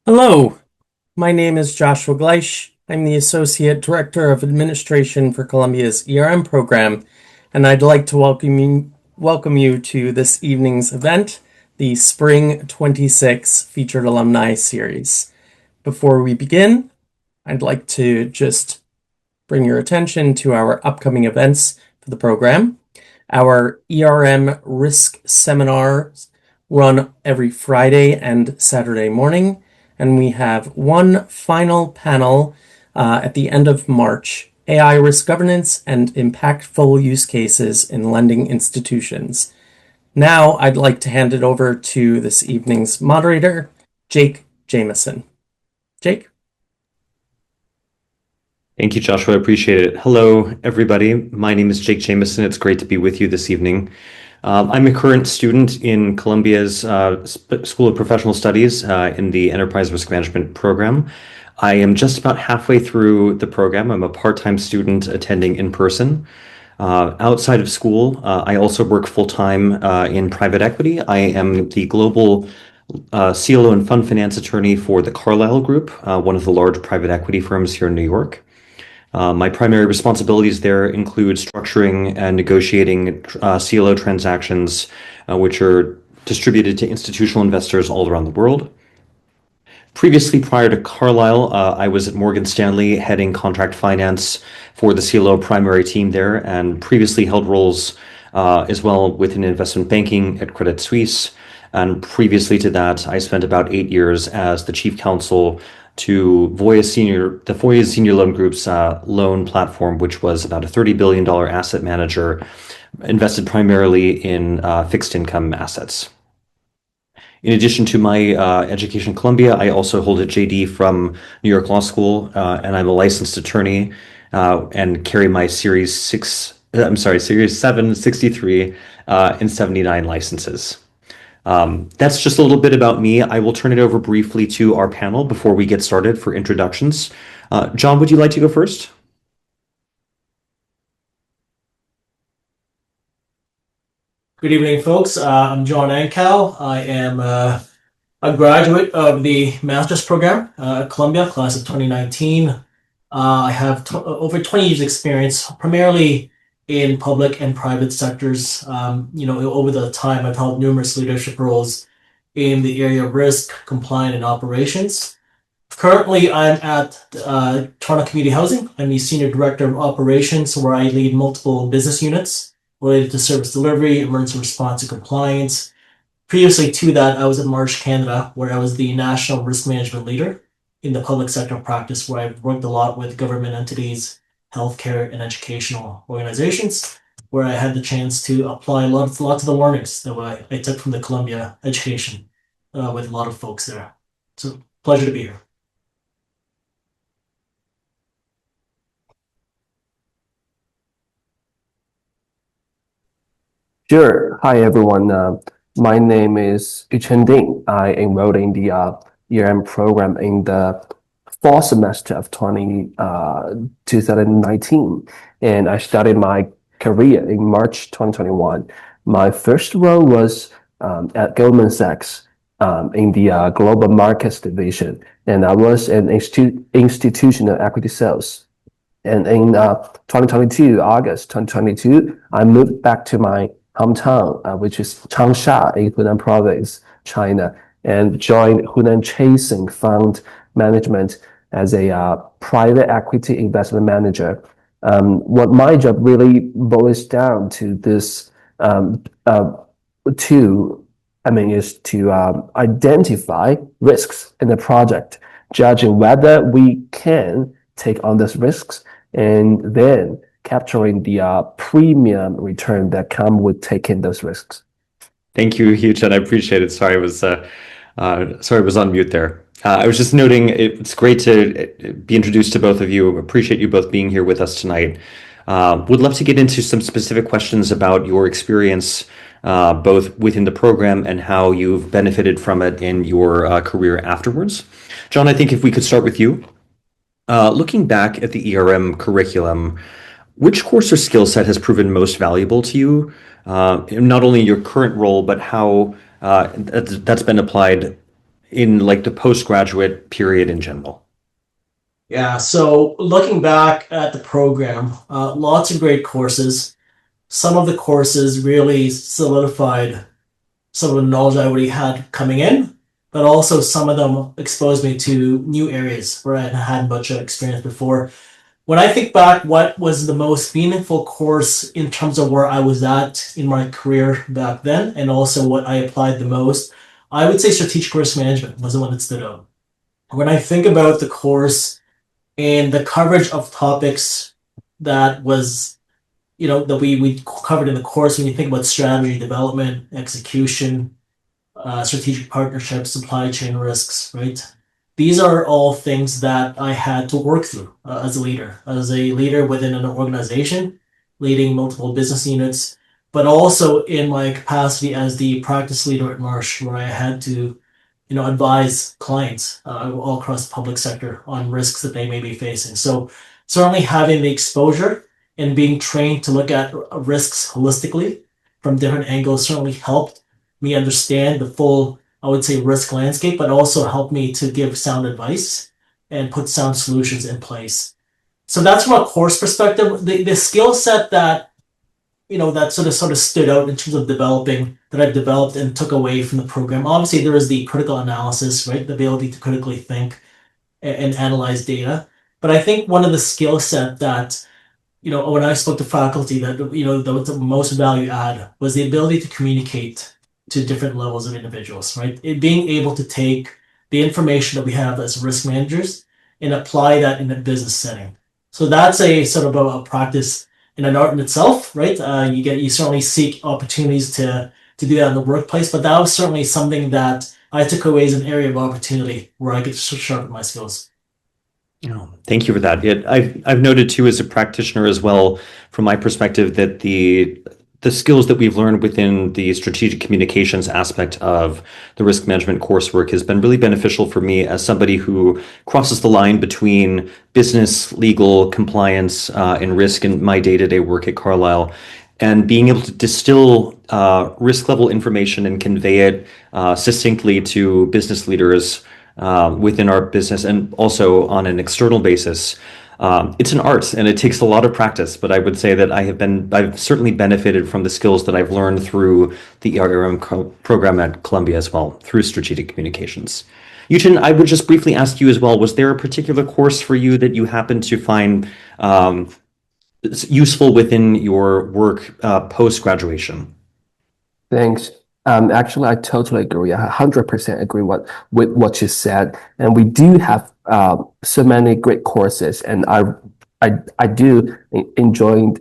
Hello, my name is Joshua Gleish. I'm the Associate Director of Administration for Columbia's ERM program, and I'd like to welcome you to this evening's event, the Spring 26 Featured Alumni Series. Before we begin, I'd like to just bring your attention to our upcoming events for the program. Our ERM Risk Seminars run every Friday and Saturday morning, and we have one final panel at the end of March, AI Risk Governance and Impactful Use Cases in Lending Institutions. Now I'd like to hand it over to this evening's moderator, Jake Jamison. Jake? Thank you, Joshua. I appreciate it. Hello, everybody. My name is Jake Jamison. It's great to be with you this evening. I'm a current student in Columbia's School of Professional Studies in the Enterprise Risk Management program. I am just about halfway through the program. I'm a part-time student attending in person. Outside of school, I also work full-time in private equity. I am the global CLO and fund finance attorney for the Carlyle Group, one of the large private equity firms here in New York. My primary responsibilities there include structuring and negotiating CLO transactions, which are distributed to institutional investors all around the world. Previously, prior to Carlyle, I was at Morgan Stanley heading contract finance for the CLO primary team there, and previously held roles as well within investment banking at Credit Suisse. And previously to that, I spent about 8 years as the chief counsel to the Voya Senior Loan Group's loan platform, which was about a $30 billion asset manager invested primarily in fixed income assets. In addition to my education at Columbia, I also hold a JD from New York Law School, and I'm a licensed attorney and carry my Series 763 and 79 licenses. That's just a little bit about me. I will turn it over briefly to our panel before we get started for introductions. John, would you like to go first? Good evening, folks. I'm John Angkaw. I am a graduate of the master's program at Columbia, class of 2019. I have over 20 years experience, primarily in public and private sectors. Over the time, I've held numerous leadership roles in the area of risk, compliance, and operations. Currently, I'm at Toronto Community Housing. I'm the Senior Director of Operations, where I lead multiple business units related to service delivery, emergency response, and compliance. Previously to that, I was at Marsh Canada, where I was the National Risk Management Leader in the public sector practice, where I've worked a lot with government entities, healthcare, and educational organizations, where I had the chance to apply lots of the learnings that I took from the Columbia education with a lot of folks there. So, pleasure to be here. Sure. Hi, everyone. My name is Yuchen. I enrolled in the ERM program in the fall semester of 2019, and I started my career in March 2021. My first role was at Goldman Sachs in the Global Markets Division, and I was an institutional equity sales. And in August 2022, I moved back to my hometown, which is Changsha in Hunan province, China, and joined Hunan Chasing Fund Management as a private equity investment manager. What my job really boils down to this is to identify risks in the project, judging whether we can take on these risks, and then capturing the premium return that come with taking those risks. Thank you, Yuchen. I appreciate it. Sorry, I was on mute there. I was just noting it's great to be introduced to both of you. Appreciate you both being here with us tonight. Would love to get into some specific questions about your experience, both within the program and how you've benefited from it in your career afterwards. John, I think if we could start with you. Looking back at the ERM curriculum, which course or skill set has proven most valuable to you, not only in your current role, but how that's been applied in like the postgraduate period in general? Yeah, so looking back at the program, lots of great courses. Some of the courses really solidified some of the knowledge I already had coming in, but also some of them exposed me to new areas where I hadn't had much experience before. When I think back, what was the most meaningful course in terms of where I was at in my career back then, and also what I applied the most, I would say strategic risk management was the one that stood out. When I think about the course and the coverage of topics that was, that we covered in the course, when you think about strategy development, execution, strategic partnerships, supply chain risks, right? These are all things that I had to work through as a leader within an organization, leading multiple business units, but also in my capacity as the practice leader at Marsh, where I had to, advise clients all across the public sector on risks that they may be facing. So certainly having the exposure and being trained to look at risks holistically from different angles certainly helped me understand the full, I would say, risk landscape, but also helped me to give sound advice and put sound solutions in place. So that's from a course perspective. The skill set that that sort of stood out in terms of developing that I've developed and took away from the program. Obviously, there is the critical analysis, right? The ability to critically think and analyze data. But I think one of the skill set that when I spoke to faculty, that the most value add was the ability to communicate to different levels of individuals, right? Being able to take the information that we have as risk managers and apply that in a business setting. So that's a sort of a practice in an art in itself, right? You certainly seek opportunities to do that in the workplace, but that was certainly something that I took away as an area of opportunity where I could sharpen my skills. Oh, thank you for that. I've noted too as a practitioner as well, from my perspective, that the skills that we've learned within the strategic communications aspect of the risk management coursework has been really beneficial for me as somebody who crosses the line between business, legal, compliance, and risk in my day-to-day work at Carlyle. And being able to distill risk level information and convey it succinctly to business leaders within our business and also on an external basis. It's an art and it takes a lot of practice, but I would say that I've certainly benefited from the skills that I've learned through the ERM program at Columbia as well, through strategic communications. Yuchen, I would just briefly ask you as well, was there a particular course for you that you happened to find useful within your work post-graduation? Thanks. Actually, I totally agree. I 100% agree with what you said. And we do have so many great courses, and I do enjoy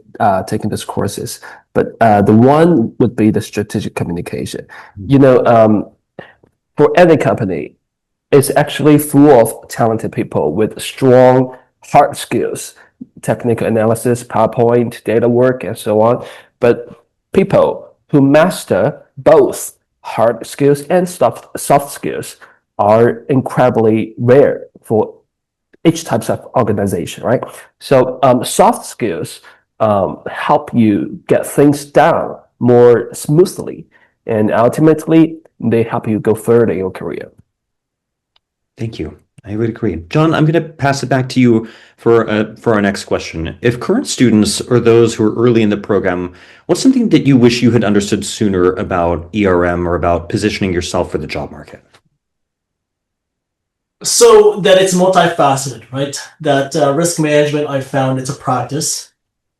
taking these courses. But the one would be the strategic communication. For any company, it's actually full of talented people with strong hard skills, technical analysis, PowerPoint, data work, and so on. But people who master both hard skills and soft skills are incredibly rare for each types of organization, right? So soft skills help you get things done more smoothly, and ultimately they help you go further in your career. Thank you. I would agree. John, I'm going to pass it back to you for our next question. If current students or those who are early in the program, what's something that you wish you had understood sooner about ERM or about positioning yourself for the job market? So that it's multifaceted, right? That risk management, I found it's a practice.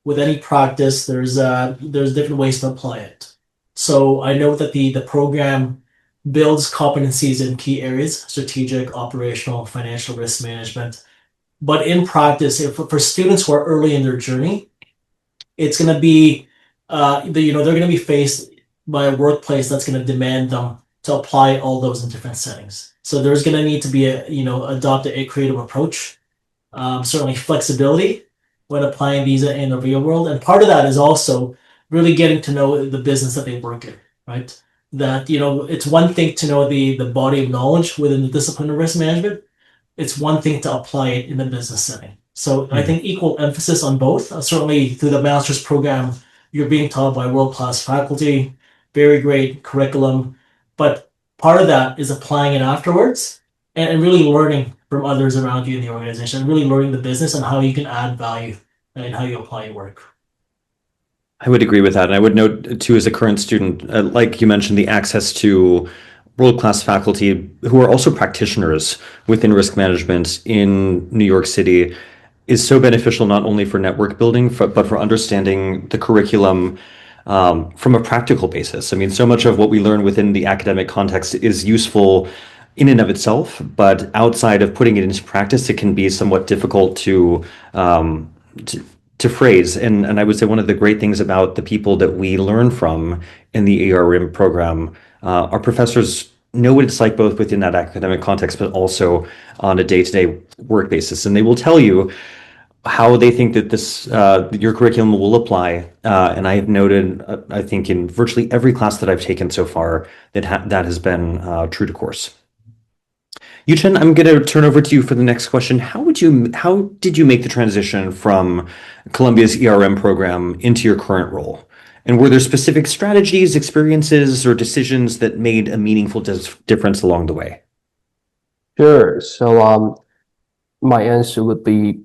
With any practice, there's different ways to apply it. So I know that the program builds competencies in key areas: strategic, operational, financial risk management. But in practice, for students who are early in their journey, it's going to be, they're going to be faced by a workplace that's going to demand them to apply all those in different settings. So there's going to need to be adopt a creative approach, certainly flexibility when applying these in the real world. And part of that is also really getting to know the business that they work in, right? That, it's one thing to know the body of knowledge within the discipline of risk management. It's one thing to apply it in a business setting. So I think equal emphasis on both. Certainly through the master's program, you're being taught by world-class faculty, very great curriculum, but part of that is applying it afterwards and really learning from others around you in the organization, and really learning the business and how you can add value and how you apply your work. I would agree with that. And I would note, too, as a current student, like you mentioned, the access to world-class faculty who are also practitioners within risk management in New York City is so beneficial, not only for network building, but for understanding the curriculum from a practical basis. I mean, so much of what we learn within the academic context is useful in and of itself, but outside of putting it into practice, it can be somewhat difficult to phrase. And I would say one of the great things about the people that we learn from in the ERM program, our professors know what it's like both within that academic context, but also on a day-to-day work basis. And they will tell you how they think that this your curriculum will apply. And I have noted, I think in virtually every class that I've taken so far, that has been true to course. Yuchen, I'm going to turn over to you for the next question. How did you make the transition from Columbia's ERM program into your current role? And were there specific strategies, experiences, or decisions that made a meaningful difference along the way? Sure. So my answer would be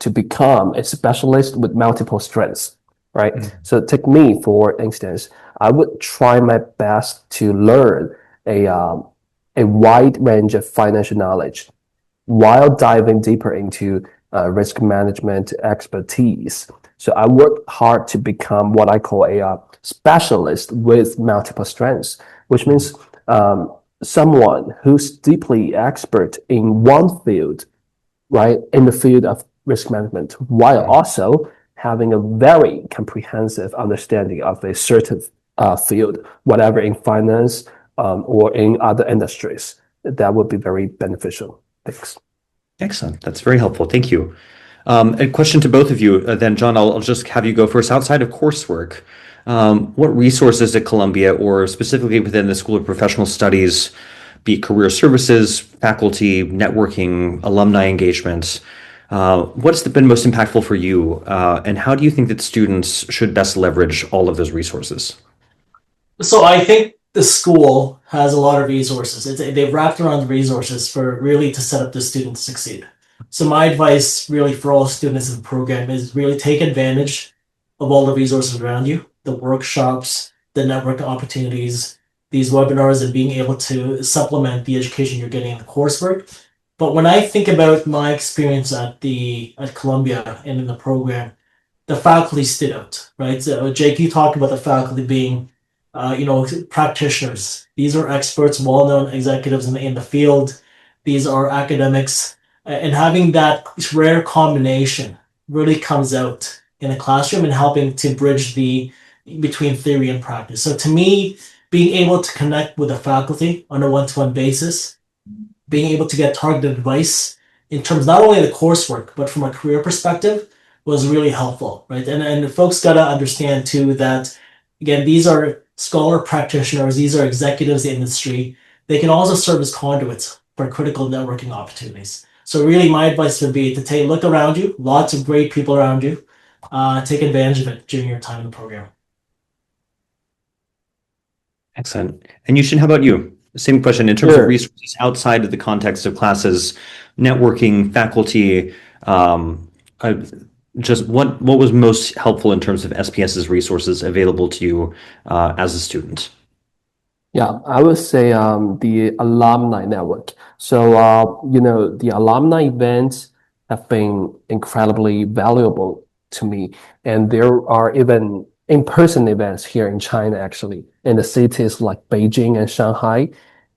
to become a specialist with multiple strengths, right? So take me, for instance, I would try my best to learn a wide range of financial knowledge while diving deeper into risk management expertise. So I worked hard to become what I call a specialist with multiple strengths, which means someone who's deeply expert in one field, right, in the field of risk management, while also having a very comprehensive understanding of a certain field, whatever in finance or in other industries. That would be very beneficial. Thanks. Excellent. That's very helpful. Thank you. A question to both of you. Then, John, I'll just have you go first. Outside of coursework, what resources at Columbia, or specifically within the School of Professional Studies, be it career services, faculty, networking, alumni engagements, what's been most impactful for you? And how do you think that students should best leverage all of those resources? So I think the school has a lot of resources. They've wrapped around the resources for really to set up the student to succeed. So my advice really for all students in the program is really take advantage of all the resources around you, the workshops, the network opportunities, these webinars, and being able to supplement the education you're getting in the coursework. But when I think about my experience at Columbia and in the program, the faculty stood out, right? So Jake, you talked about the faculty being practitioners. These are experts, well-known executives in the field. These are academics, and having that rare combination really comes out in the classroom and helping to bridge between theory and practice. So to me, being able to connect with the faculty on a one-to-one basis, being able to get targeted advice in terms not only of the coursework, but from a career perspective was really helpful, right? And folks got to understand too that, again, these are scholar practitioners, these are executives in the industry. They can also serve as conduits for critical networking opportunities. So really my advice would be to look around you, lots of great people around you, take advantage of it during your time in the program. Excellent. And Yuchen, how about you? Same question in terms of resources outside of the context of classes, networking, faculty, just what was most helpful in terms of SPS's resources available to you as a student? Yeah, I would say the alumni network. So, the alumni events have been incredibly valuable to me. And there are even in-person events here in China, actually, in the cities like Beijing and Shanghai.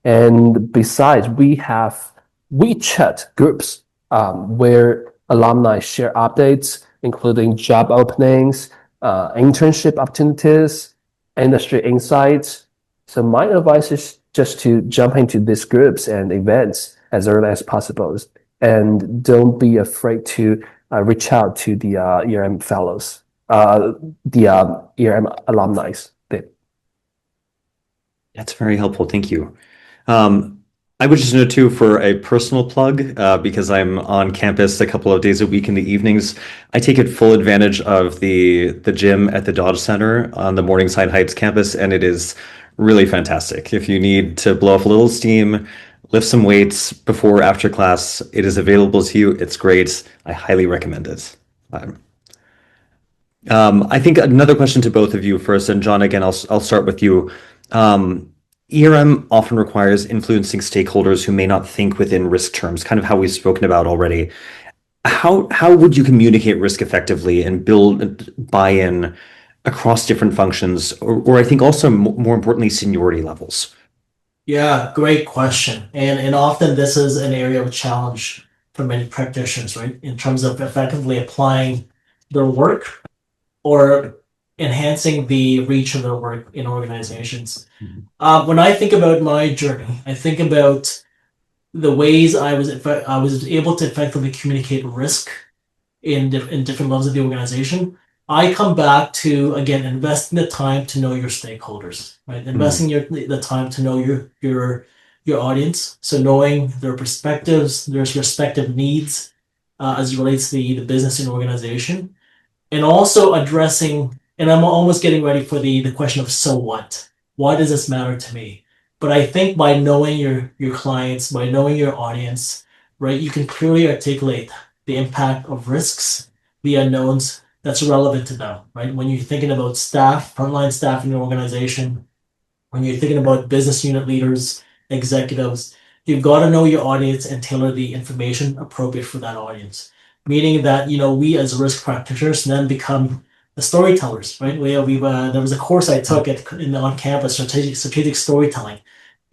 And besides, we have WeChat groups where alumni share updates, including job openings, internship opportunities, industry insights. So my advice is just to jump into these groups and events as early as possible, and don't be afraid to reach out to the ERM fellows, the ERM alumni. That's very helpful. Thank you. I would just note too, for a personal plug, because I'm on campus a couple of days a week in the evenings, I take it full advantage of the gym at the Dodge Center on the Morningside Heights campus, and it is really fantastic. If you need to blow off a little steam, lift some weights before or after class, it is available to you. It's great. I highly recommend it. I think another question to both of you first, and John, again, I'll start with you. ERM often requires influencing stakeholders who may not think within risk terms, kind of how we've spoken about already. How would you communicate risk effectively and build buy-in across different functions, or I think also more importantly, seniority levels? Yeah, great question. And often this is an area of challenge for many practitioners, right? In terms of effectively applying their work or enhancing the reach of their work in organizations. When I think about my journey, I think about the ways I was able to effectively communicate risk in different levels of the organization. I come back to again investing the time to know your stakeholders, right? Investing the time to know your audience, so knowing their perspectives, their respective needs as it relates to the business and organization, and also addressing. And I'm almost getting ready for the question of so what? Why does this matter to me? But I think by knowing your clients, by knowing your audience, right, you can clearly articulate the impact of risks, the unknowns that's relevant to them, right? When you're thinking about staff, frontline staff in your organization, when you're thinking about business unit leaders, executives, you've got to know your audience and tailor the information appropriate for that audience. Meaning that, we as risk practitioners then become the storytellers, right? There was a course I took on campus, strategic storytelling,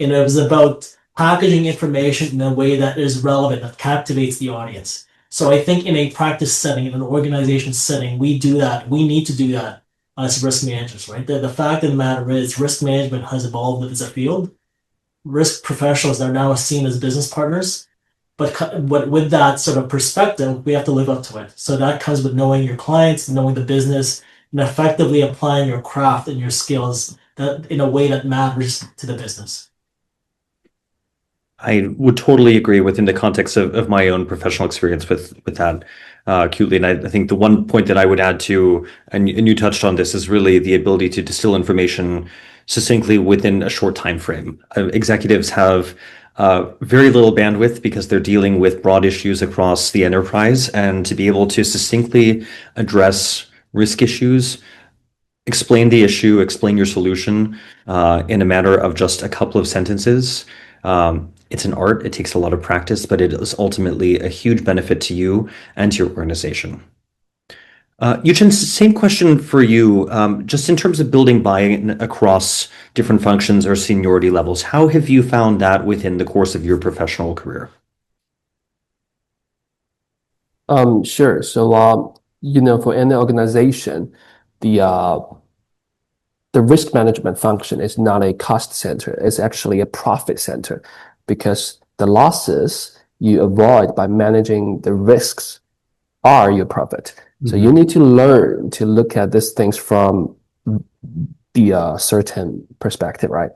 and it was about packaging information in a way that is relevant, that captivates the audience. So I think in a practice setting, in an organization setting, we do that. We need to do that as risk managers, right? The fact of the matter is risk management has evolved as a field. Risk professionals are now seen as business partners, but with that sort of perspective, we have to live up to it. So that comes with knowing your clients, knowing the business, and effectively applying your craft and your skills that in a way that matters to the business. I would totally agree within the context of my own professional experience with that acutely. And I think the one point that I would add to, and you touched on this, is really the ability to distill information succinctly within a short time frame. Executives have very little bandwidth because they're dealing with broad issues across the enterprise, and to be able to succinctly address risk issues, explain the issue, explain your solution in a matter of just a couple of sentences. It's an art. It takes a lot of practice, but it is ultimately a huge benefit to you and to your organization. Yuchen, same question for you. Just in terms of building buy-in across different functions or seniority levels, how have you found that within the course of your professional career? Sure. So, for any organization, the risk management function is not a cost center. It's actually a profit center, because the losses you avoid by managing the risks are your profit. So you need to learn to look at these things from the certain perspective, right?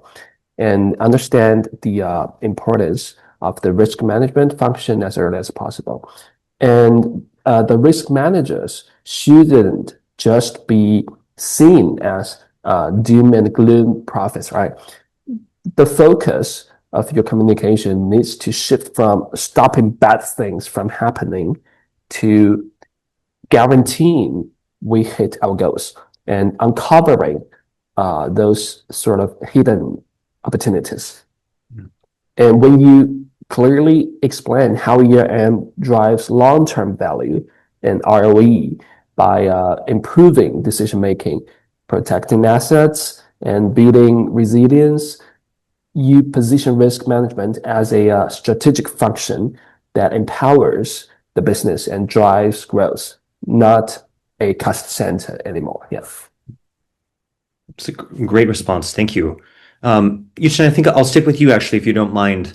And understand the importance of the risk management function as early as possible. And the risk managers shouldn't just be seen as doom and gloom prophets, right? The focus of your communication needs to shift from stopping bad things from happening to guaranteeing we hit our goals and uncovering those sort of hidden opportunities. And when you clearly explain how ERM drives long-term value and ROE by improving decision-making, protecting assets, and building resilience, you position risk management as a strategic function that empowers the business and drives growth, not a cost center anymore. Yeah. It's a great response. Thank you. Yuchen, I think I'll stick with you actually, if you don't mind.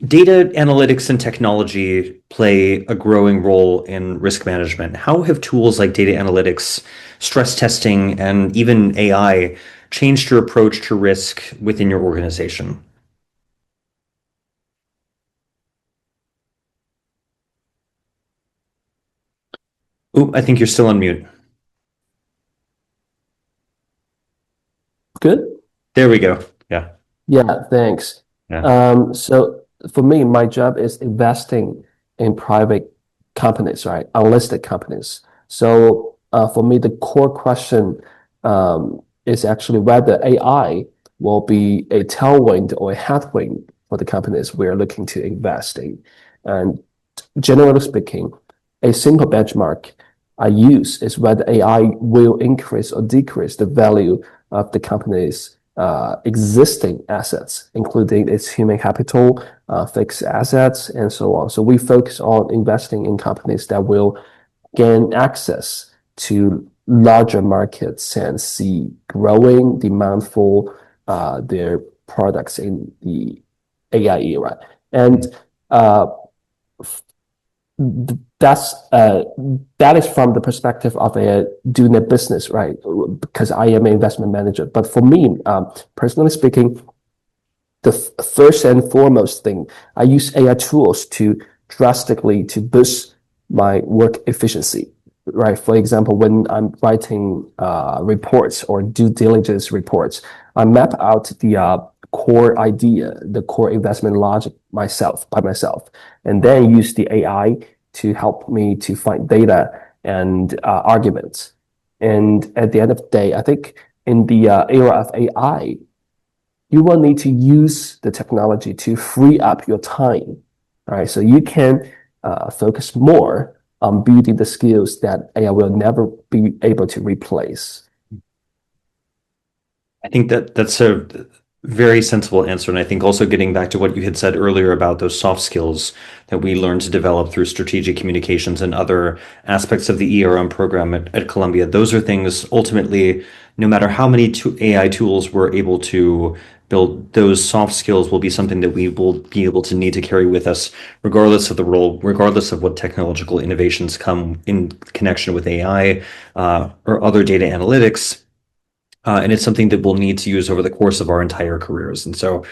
Data analytics and technology play a growing role in risk management. How have tools like data analytics, stress testing, and even AI changed your approach to risk within your organization? Oh, I think you're still on mute. Good. There we go. Yeah. Yeah, thanks. Yeah. So for me, my job is investing in private companies, right? Unlisted companies. So for me, the core question is actually whether AI will be a tailwind or a headwind for the companies we're looking to invest in. And generally speaking, a simple benchmark I use is whether AI will increase or decrease the value of the company's existing assets, including its human capital, fixed assets, and so on. So we focus on investing in companies that will gain access to larger markets and see growing demand for their products in the AI era. And uh, that is from the perspective of doing a business, right? Because I am an investment manager. But for me, personally speaking, the first and foremost thing, I use AI tools to drastically to boost my work efficiency, right? For example, when I'm writing reports or due diligence reports, I map out the core idea, the core investment logic by myself, and then use the AI to help me to find data and arguments. And at the end of the day, I think in the era of AI, you will need to use the technology to free up your time. All right, so you can focus more on building the skills that AI will never be able to replace. I think that's a very sensible answer. And I think also getting back to what you had said earlier about those soft skills that we learn to develop through strategic communications and other aspects of the ERM program at Columbia, those are things ultimately, no matter how many AI tools we're able to build, those soft skills will be something that we will be able to need to carry with us, regardless of the role, regardless of what technological innovations come in connection with AI or other data analytics. And it's something that we'll need to use over the course of our entire careers. And so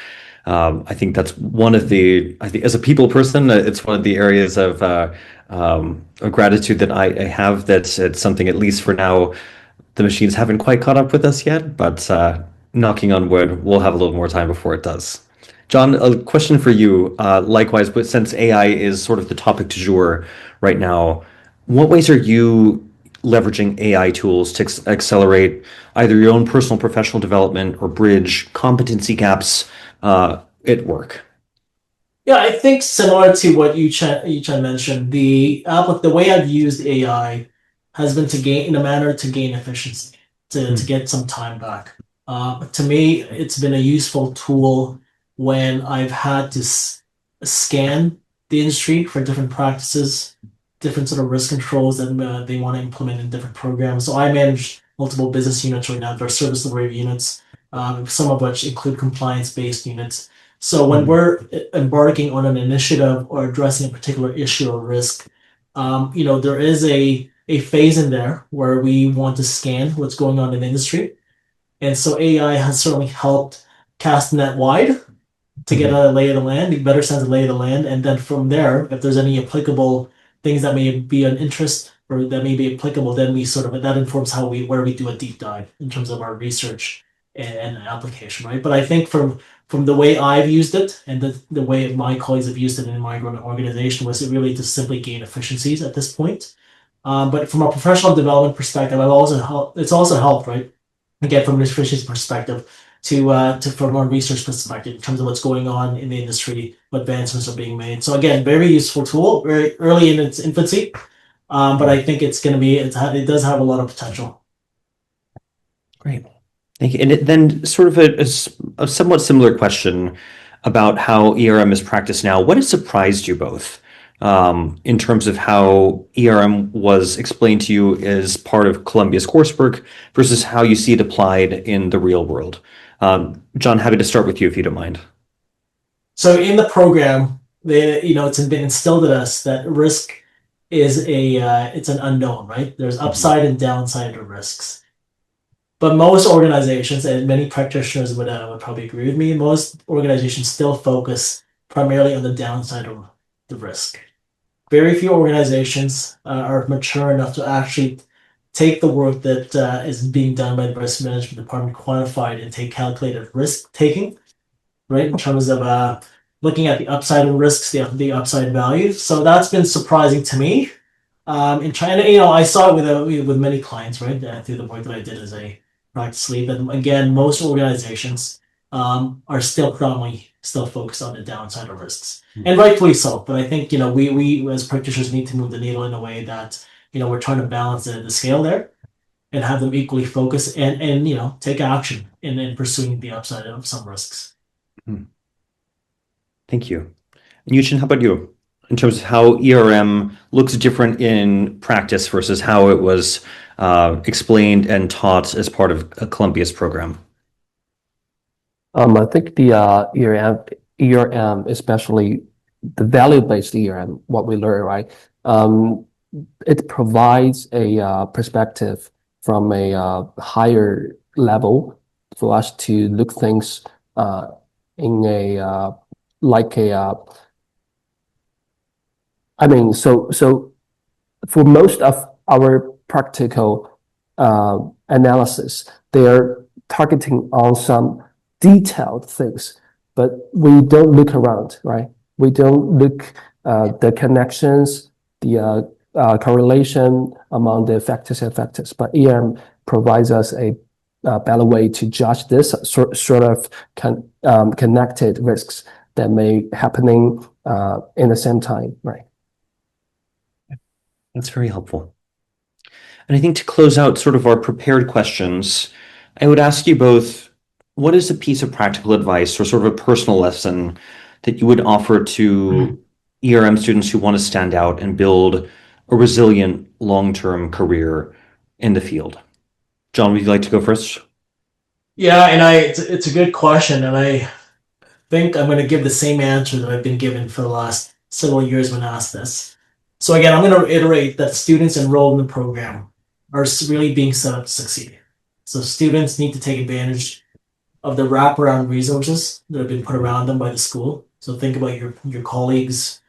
I think that's one of I think as a people person, it's one of the areas of gratitude that I have. That's it's something, at least for now, the machines haven't quite caught up with us yet, but knocking on wood, we'll have a little more time before it does. John, a question for you. Likewise, but since AI is sort of the topic du jour right now, what ways are you leveraging AI tools to accelerate either your own personal professional development or bridge competency gaps at work? Yeah, I think similar to what Yuchen mentioned, the way I've used AI has been to gain in a manner to gain efficiency, to get some time back. To me, it's been a useful tool when I've had to scan the industry for different practices, different sort of risk controls that they want to implement in different programs. So I manage multiple business units right now. There are service delivery units, some of which include compliance-based units. So when we're embarking on an initiative or addressing a particular issue or risk, there is a phase in there where we want to scan what's going on in the industry. And so AI has certainly helped cast net wide to get a lay of the land, a better sense of lay of the land. And then from there, if there's any applicable things that may be an interest or that may be applicable, then we sort of, that informs where we do a deep dive in terms of our research and application, right? But I think from the way I've used it and the way my colleagues have used it in my organization was it really to simply gain efficiencies at this point. But from a professional development perspective, it's also helped, right? Again, from an efficiency perspective, to from a research perspective in terms of what's going on in the industry, what advancements are being made. So again, very useful tool, very early in its infancy, but I think it's going to be it does have a lot of potential. Great. Thank you. And then sort of a somewhat similar question about how ERM is practiced now. What has surprised you both in terms of how ERM was explained to you as part of Columbia's coursework versus how you see it applied in the real world? John, happy to start with you if you don't mind. So in the program, it's been instilled in us that risk is it's an unknown, right? There's upside and downside to risks. But most organizations, and many practitioners would probably agree with me, most organizations still focus primarily on the downside of the risk. Very few organizations are mature enough to actually take the work that is being done by the risk management department, quantify it, and take calculated risk taking, right? In terms of looking at the upside of risks, the upside values. So that's been surprising to me. In China, I saw it with many clients, right? Through the work that I did as a practice lead. But again, most organizations are still predominantly still focused on the downside of risks, and rightfully so. But I think we as practitioners need to move the needle in a way that we're trying to balance the scale there and have them equally focused and take action in pursuing the upside of some risks. Thank you. And Yuchen, how about you? In terms of how ERM looks different in practice versus how it was explained and taught as part of Columbia's program. I think the ERM, especially the value-based ERM, what we learn, right? It provides a perspective from a higher level for us to look things in a like a I mean, so for most of our practical analysis, they're targeting on some detailed things, but we don't look around, right? We don't look the connections, the correlation among the factors and factors. But ERM provides us a better way to judge this sort of connected risks that may happening in the same time, right? That's very helpful. And I think to close out sort of our prepared questions, I would ask you both, what is a piece of practical advice or sort of a personal lesson that you would offer to ERM students who want to stand out and build a resilient long-term career in the field? John, would you like to go first? Yeah, and it's a good question, and I think I'm going to give the same answer that I've been given for the last several years when asked this. So again, I'm going to reiterate that students enrolled in the program are really being set up to succeed. So students need to take advantage of the wraparound resources that have been put around them by the school. So think about your colleagues,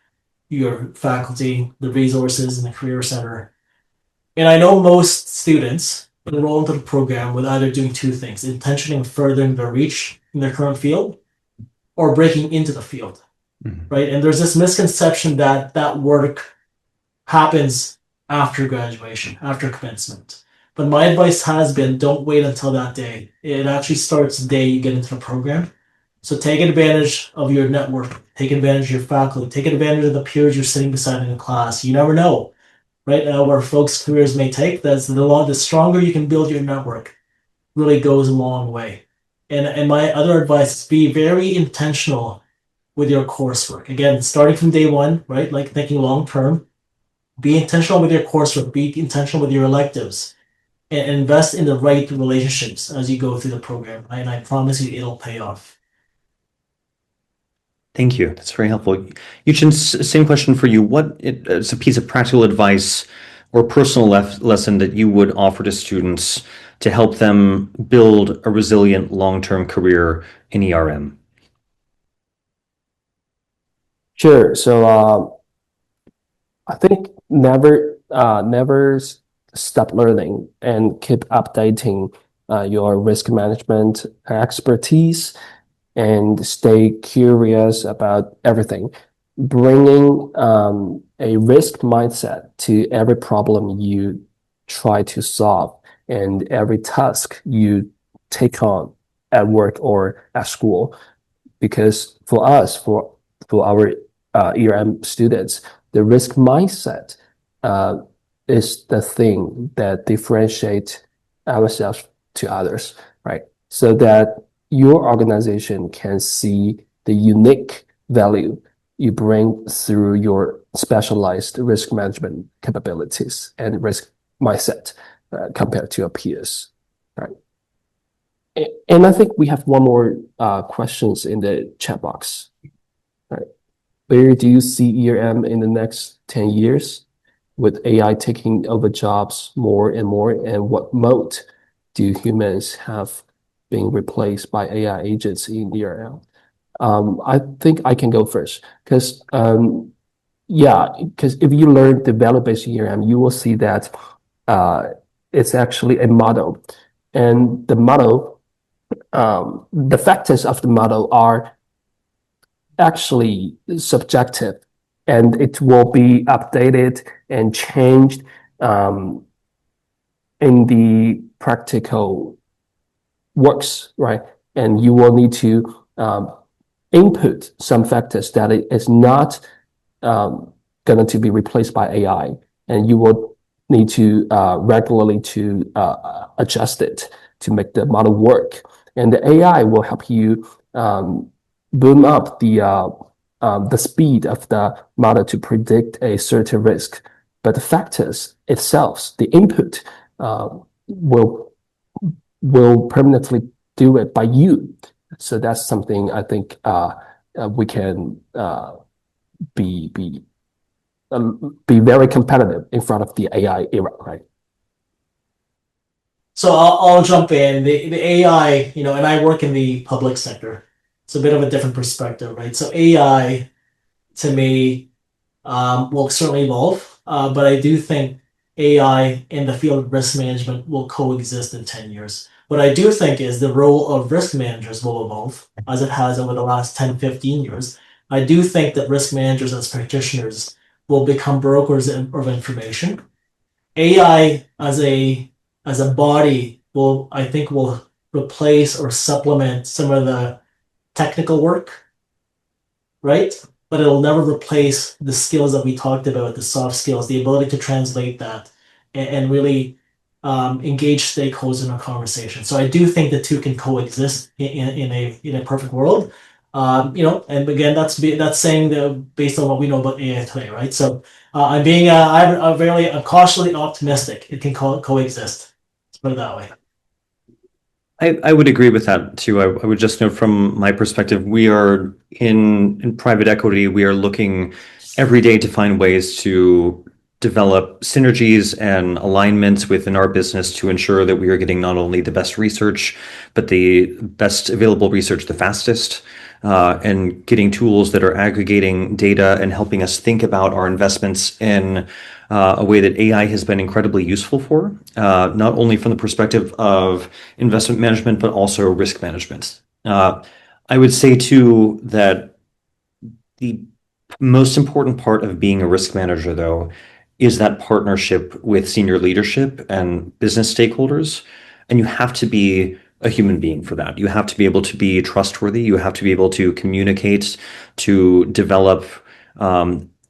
your faculty, the resources in the Career Center. And I know most students enroll into the program with either doing two things: intentionally furthering their reach in their current field or breaking into the field, right? And there's this misconception that work happens after graduation, after commencement. But my advice has been, don't wait until that day. It actually starts the day you get into the program. So take advantage of your network, take advantage of your faculty, take advantage of the peers you're sitting beside in the class. You never know, right? Where folks' careers may take. The stronger you can build your network really goes a long way. And my other advice is be very intentional with your coursework. Again, starting from day one, right? Like thinking long term. Be intentional with your coursework, be intentional with your electives, and invest in the right relationships as you go through the program. And I promise you it'll pay off. Thank you. That's very helpful. Yuchen, same question for you. What is a piece of practical advice or personal lesson that you would offer to students to help them build a resilient long-term career in ERM? Sure. So I think never stop learning and keep updating your risk management expertise and stay curious about everything. Bringing a risk mindset to every problem you try to solve and every task you take on at work or at school. Because for us, for our ERM students, the risk mindset is the thing that differentiates ourselves to others, right? So that your organization can see the unique value you bring through your specialized risk management capabilities and risk mindset compared to your peers, right? And I think we have one more questions in the chat box. Right. Where do you see ERM in the next 10 years with AI taking over jobs more and more? And what mode do humans have being replaced by AI agents in ERM? I think I can go first because if you learn the value-based ERM, you will see that it's actually a model. And the model, the factors of the model are actually subjective, and it will be updated and changed in the practical works, right? And you will need to input some factors that it is not going to be replaced by AI, and you will need to regularly to adjust it to make the model work. And the AI will help you boom up the speed of the model to predict a certain risk. But the factors itself, the input, will permanently do it by you. So that's something I think we can be very competitive in front of the AI era, right? So I'll jump in. The AI, and I work in the public sector. It's a bit of a different perspective, right? So AI, to me, will certainly evolve, but I do think AI in the field of risk management will coexist in 10 years. What I do think is the role of risk managers will evolve as it has over the last 10, 15 years. I do think that risk managers as practitioners will become brokers of information. AI as a body I think will replace or supplement some of the technical work, right? But it'll never replace the skills that we talked about, the soft skills, the ability to translate that and really engage stakeholders in a conversation. So I do think the two can coexist in a perfect world. And again, that's saying that based on what we know about AI today, right? So I'm cautiously optimistic. It can coexist. Let's put it that way. I would agree with that too. I would just note from my perspective, we are in private equity, we are looking every day to find ways to develop synergies and alignments within our business to ensure that we are getting not only the best research, but the best available research the fastest, and getting tools that are aggregating data and helping us think about our investments in a way that AI has been incredibly useful for, not only from the perspective of investment management, but also risk management. I would say too that the most important part of being a risk manager, though, is that partnership with senior leadership and business stakeholders. And you have to be a human being for that. You have to be able to be trustworthy. You have to be able to communicate, to develop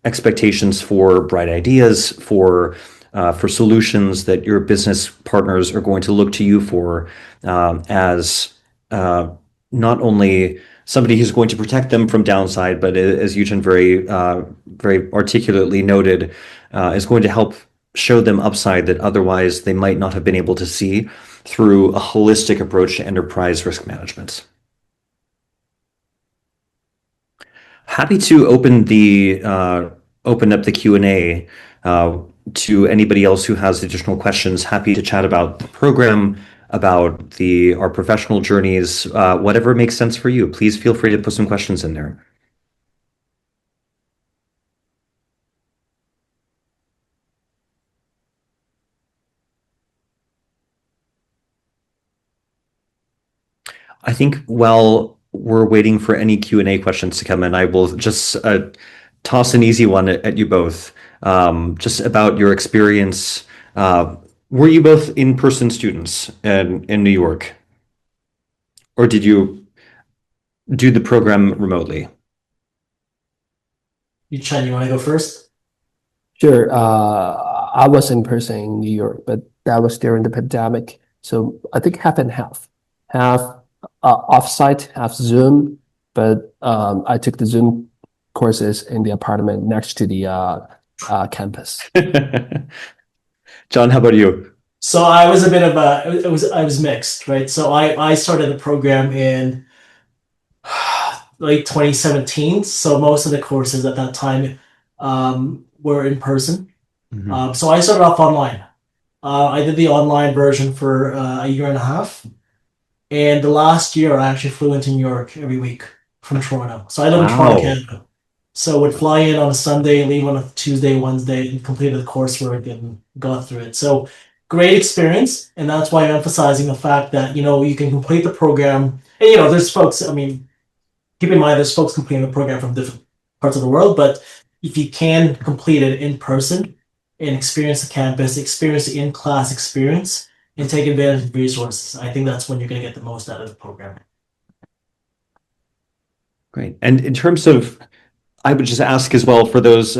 expectations for bright ideas, for solutions that your business partners are going to look to you for, as not only somebody who's going to protect them from downside, but as Yuchen very articulately noted, is going to help show them upside that otherwise they might not have been able to see through a holistic approach to enterprise risk management. Happy to open up the Q&A to anybody else who has additional questions. Happy to chat about the program, about our professional journeys, whatever makes sense for you. Please feel free to put some questions in there. I think while we're waiting for any Q&A questions to come in, I will just toss an easy one at you both. Just about your experience. Were you both in-person students in New York? Or did you do the program remotely? Yuchen, you want to go first? Sure. I was in person in New York, but that was during the pandemic. So I think half and half. Half offsite, half Zoom, but I took the Zoom courses in the apartment next to the campus. John, how about you? So I was a bit of I was mixed, right? So I started the program in late 2017. So most of the courses at that time were in person. So I started off online. I did the online version for a year and a half. And the last year, I actually flew into New York every week from Toronto. So I live in Toronto, Canada. So would fly in on a Sunday, leave on a Tuesday, Wednesday, and completed the coursework and got through it. So great experience, and that's why I'm emphasizing the fact that you can complete the program. And there's folks. I mean, keep in mind there's folks completing the program from different parts of the world, but if you can complete it in person and experience the campus, experience the in-class experience, and take advantage of resources, I think that's when you're going to get the most out of the program. Great. And in terms of, I would just ask as well for those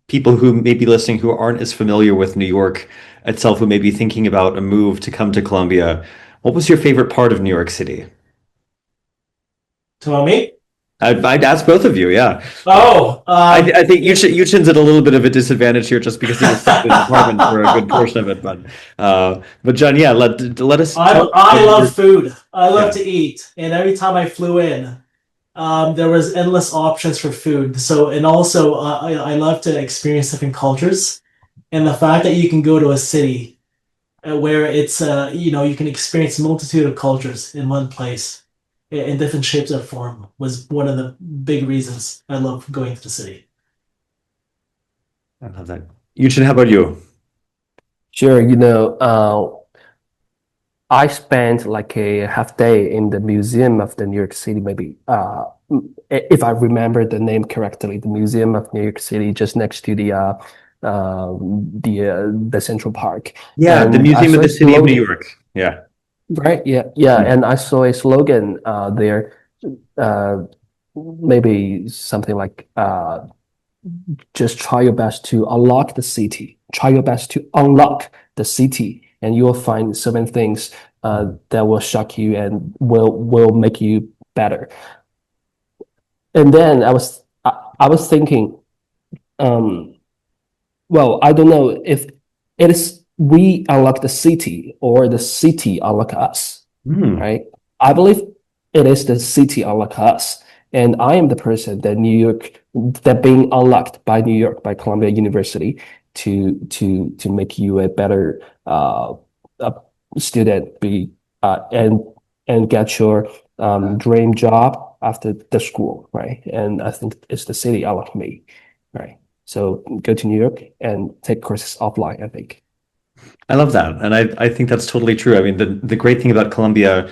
people who may be listening who aren't as familiar with New York itself, who may be thinking about a move to come to Columbia, what was your favorite part of New York City? To me? I'd ask both of you, yeah. Oh, I think Yuchen's at a little bit of a disadvantage here just because he was stuck in his apartment for a good portion of it. But John, yeah, let us. I love food. I love to eat, and every time I flew in, there was endless options for food. So, and also, I love to experience different cultures, and the fact that you can go to a city where it's you can experience a multitude of cultures in one place in different shapes or form was one of the big reasons I love going to the city. I love that. Yuchen, how about you? Sure, I spent like a half day in the Museum of the New York City, maybe if I remember the name correctly, the Museum of New York City, just next to the Central Park. Yeah, the And Museum of the City of New slogan, York. Yeah. right? Yeah, and I saw a slogan there, maybe something like just try your best to unlock the city. Try your best to unlock the city, and you will find certain things that will shock you and will make you better. And then I was thinking, well, I don't know if it is we unlock the city or the city unlock us, right? I believe it is the city unlock us, and I am the person that being unlocked by New York, by Columbia University to make you a better student, and get your dream job after the school, right? And I think it's the city unlocked me, right? So go to New York and take courses offline, I think. I love that. And I think that's totally true. I mean, the great thing about Columbia,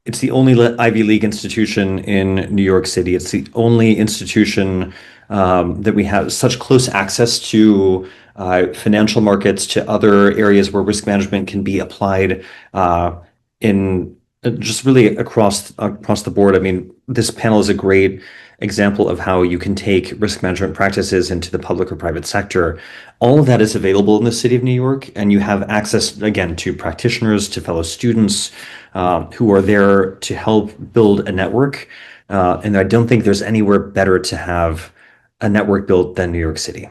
it's the only Ivy League institution in New York City. It's the only institution that we have such close access to financial markets, to other areas where risk management can be applied in just really across the board. I mean, this panel is a great example of how you can take risk management practices into the public or private sector. All of that is available in the city of New York, and you have access, again, to practitioners, to fellow students who are there to help build a network. And I don't think there's anywhere better to have a network built than New York City.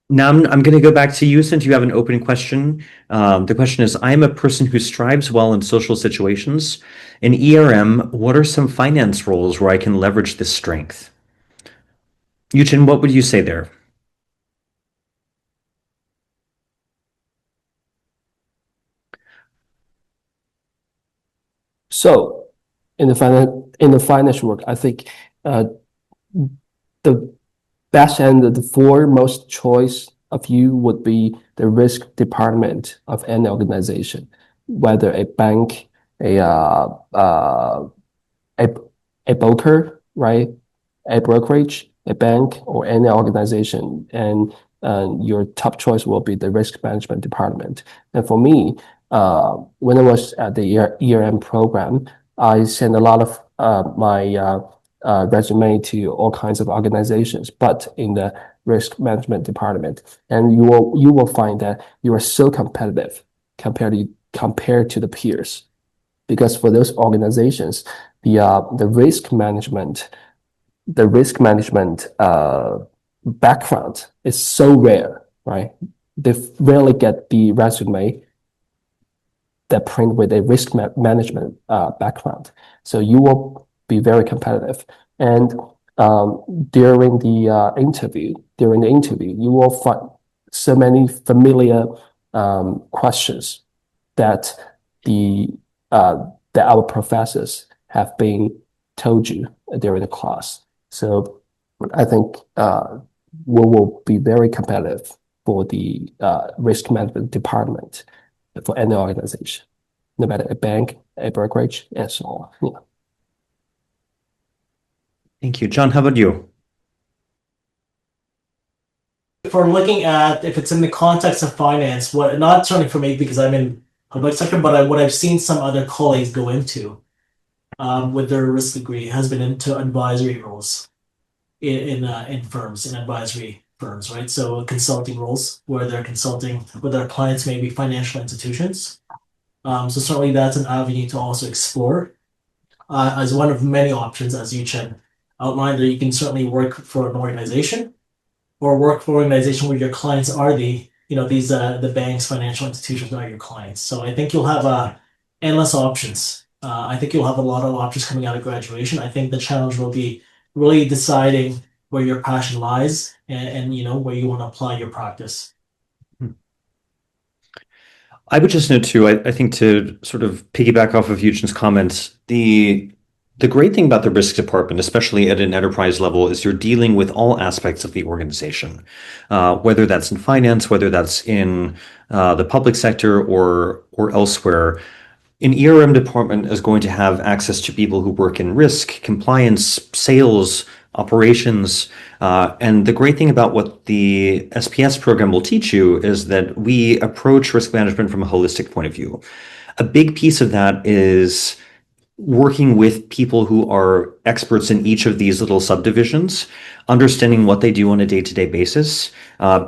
Now I'm going to go back to you since you have an open question. The question is, I am a person who strives well in social situations. In ERM, what are some finance roles where I can leverage this strength? Yuchen, what would you say there? So in the finance work, I think the best and the foremost choice of you would be the risk department of any organization, whether a bank, a broker, right, a brokerage, a bank, or any organization, and your top choice will be the risk management department. And for me, when I was at the ERM program, I sent a lot of my resume to all kinds of organizations, but in the risk management department. And you will find that you are so competitive compared to the peers, because for those organizations, the risk management background is so rare, right? They rarely get the resume that print with a risk management background. So you will be very competitive. And during the interview, you will find so many familiar questions that that our professors have been told you during the class. So I think we will be very competitive for the risk management department for any organization, no matter a bank, a brokerage, and so on. Yeah. Thank you. John, how about you? If we're looking at if it's in the context of finance, what not certainly for me because I'm in public sector, but what I've seen some other colleagues go into with their risk degree has been into advisory roles in firms, in advisory firms, right? So consulting roles where they're consulting with their clients, maybe financial institutions. So certainly that's an avenue to also explore as one of many options, as Yuchen outlined, that you can certainly work for an organization or work for an organization where your clients are these the banks, financial institutions are your clients. So I think you'll have endless options. I think you'll have a lot of options coming out of graduation. I think the challenge will be really deciding where your passion lies and where you want to apply your practice. I would just note too, I think to sort of piggyback off of Eugen's comments, the great thing about the risk department, especially at an enterprise level, is you're dealing with all aspects of the organization, whether that's in finance, whether that's in the public sector or elsewhere. An ERM department is going to have access to people who work in risk, compliance, sales, operations. And the great thing about what the SPS program will teach you is that we approach risk management from a holistic point of view. A big piece of that is working with people who are experts in each of these little subdivisions, understanding what they do on a day-to-day basis,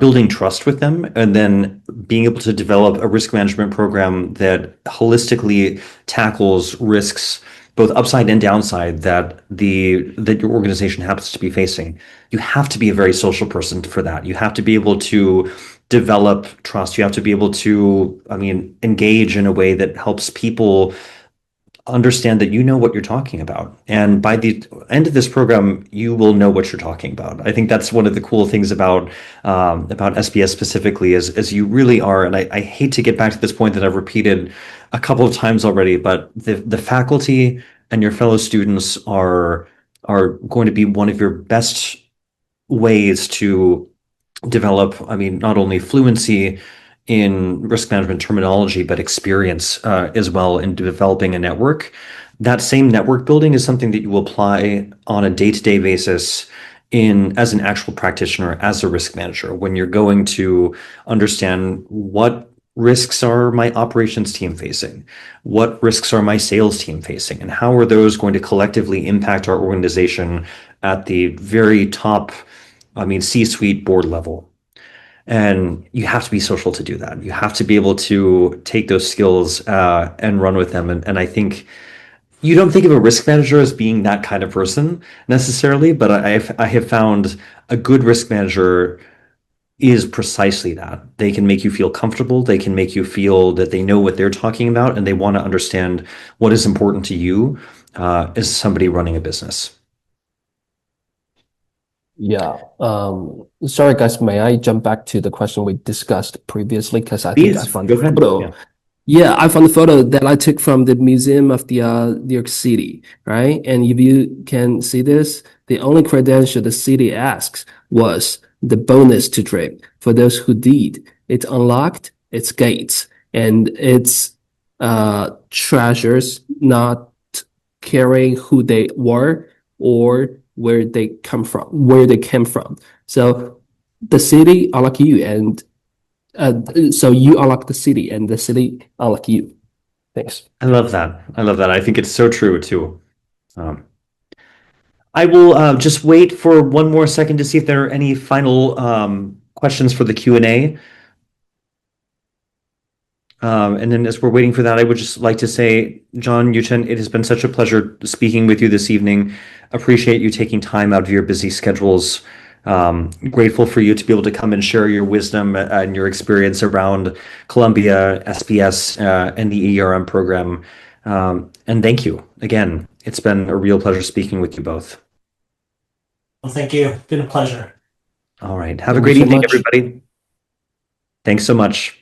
building trust with them, and then being able to develop a risk management program that holistically tackles risks, both upside and downside, that your organization happens to be facing. You have to be a very social person for that. You have to be able to develop trust. You have to be able to, engage in a way that helps people understand that you know what you're talking about. And by the end of this program, you will know what you're talking about. I think that's one of the cool things about SPS specifically is you really are, and I hate to get back to this point that I've repeated a couple of times already, but the faculty and your fellow students are going to be one of your best ways to develop, not only fluency in risk management terminology, but experience as well in developing a network. That same network building is something that you will apply on a day-to-day basis as an actual practitioner, as a risk manager, when you're going to understand what risks are my operations team facing, what risks are my sales team facing, and how are those going to collectively impact our organization at the very top, C-suite board level. And you have to be social to do that. You have to be able to take those skills and run with them. And I think you don't think of a risk manager as being that kind of person necessarily, but I have found a good risk manager is precisely that. They can make you feel comfortable. They can make you feel that they know what they're talking about, and they want to understand what is important to you as somebody running a business. Yeah. Sorry, guys. May I jump back to the question we discussed previously? Because I think I found the photo. Yeah, I found the photo that I took from the Museum of the New York City, right? And if you can see this, the only credential the city asks was the bonus to drip. For those who did, it unlocked its gates and its treasures, not caring who they were or where they came from. So the city unlock you, and so you unlock the city, and the city unlock you. Thanks. I love that. I think it's so true too. I will just wait for one more second to see if there are any final questions for the Q&A. And then as we're waiting for that, I would just like to say, John, Yuchen, it has been such a pleasure speaking with you this evening. Appreciate you taking time out of your busy schedules. Grateful for you to be able to come and share your wisdom and your experience around Columbia, SPS, and the ERM program. And thank you again. It's been a real pleasure speaking with you both. Well, thank you. It's been a pleasure. All right. Have a great evening, everybody. Thanks so much.